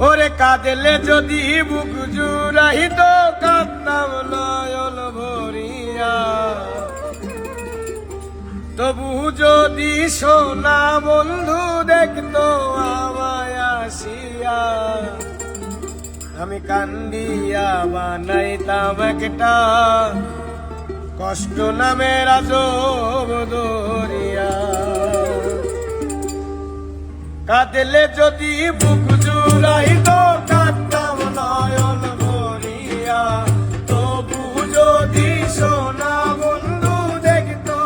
ওরে কাঁদলে যদি বুক জুড়াইত কাঁদতাম নয়ন ভরিয়া, তবু যদি সোনা বন্ধু দেখতো আমায় আসিয়া, আমি কান্দিয়া বানাইতাম একটা কষ্ট নামের আজব দরিয়া। কাঁদলে যদি বুক জুড়াইত কাঁদতাম নয়ন ভরিয়া, তবু যদি সোনা বন্ধু দেখতো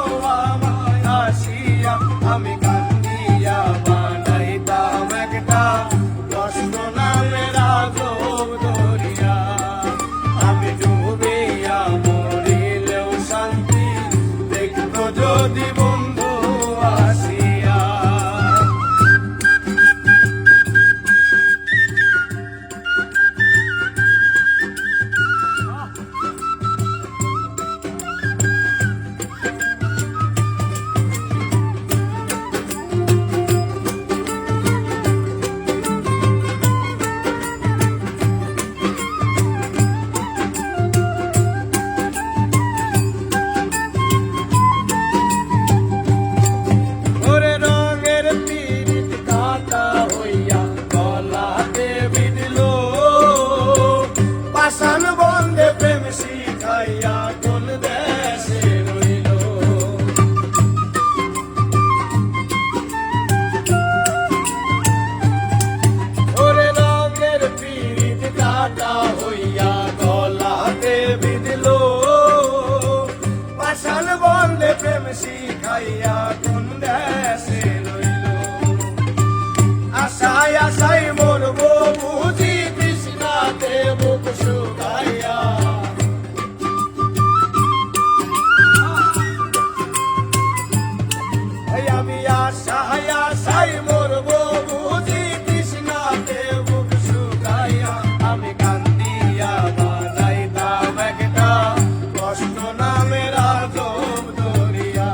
আমায় আসিয়া, আমি কান্দিয়া বানাইতাম একটা কষ্ট নামের আজব দরিয়া। আমি ডুবিয়া মরিলেও শান্তি দেখতো যদি বন্ধু আসিয়া। প্রেম শিখাইয়া কোন দেশে রইল, আশায় আশায় মরবো বুঝি তৃষ্ণাতে বুক শুকাইয়া। আমি আশায় আশায় মরবো বুঝি তৃষ্ণাতে বুক শুকাইয়া। আমি কান্দিয়া বানাইতাম একটা কষ্ট নামের আজব দরিয়া।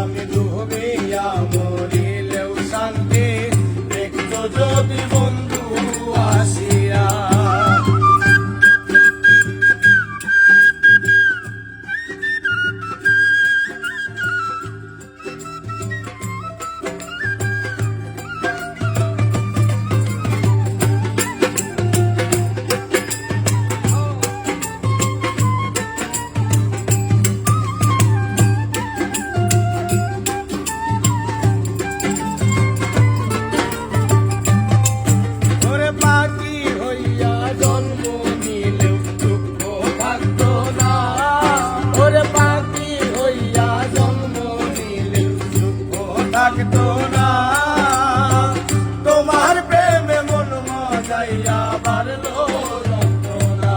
আমি ডুবিয়া মরিলেও শান্তি দেখতো যদি বন্ধু আসিয়া। থাকতো না তোমার প্রেমে মন মজাইয়া বাড়লো যন্ত্রণা।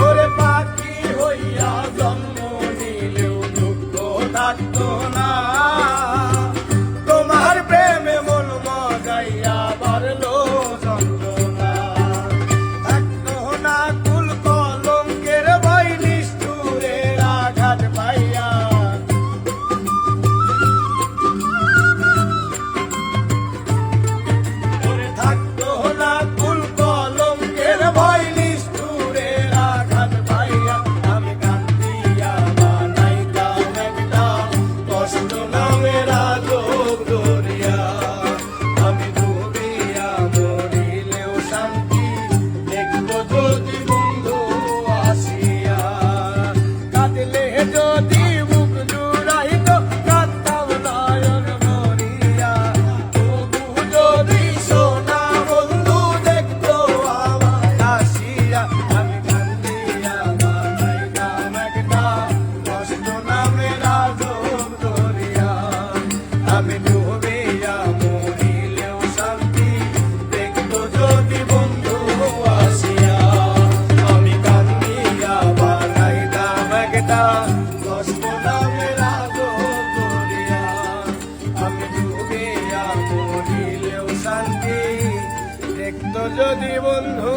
ওরে পাখি হইয়া জন্ম নিলেও দুঃখ থাকতো না, তোমার প্রেমে মন মজাইয়া বাড়লো যন্ত্রণা। থাকতো না কুল কলঙ্কের ভয় নিষ্ঠুরের আঘাত পাইয়া, ওরে থাকতো না কুল কলঙ্কের ভয় নিষ্ঠুরের আঘাত পাইয়া। আমি কান্দিয়া বানাইতাম একটা কষ্ট নামের আজব দরিয়া। আমি ডুবিয়া মরিলেও শান্তি দেখতো যদি বন্ধু আসিয়া। কাঁদলে যদি বুক জুড়াইত কাঁদতাম নয়ন ভরিয়া, তবু যদি সোনা বন্ধু দেখতো আমায় আসিয়া। আমি কান্দিয়া বানাইতাম একটা কষ্ট নামের আজব দরিয়া। আমি ডুবিয়া মরিলেও শান্তি দেখতো যদি বন্ধু আসিয়া। আমি কান্দিয়া বানাইতাম একটা কষ্ট নামের আজব দরিয়া। আমি ডুবিয়া মরিলেও শান্তি দেখতো যদি বন্ধু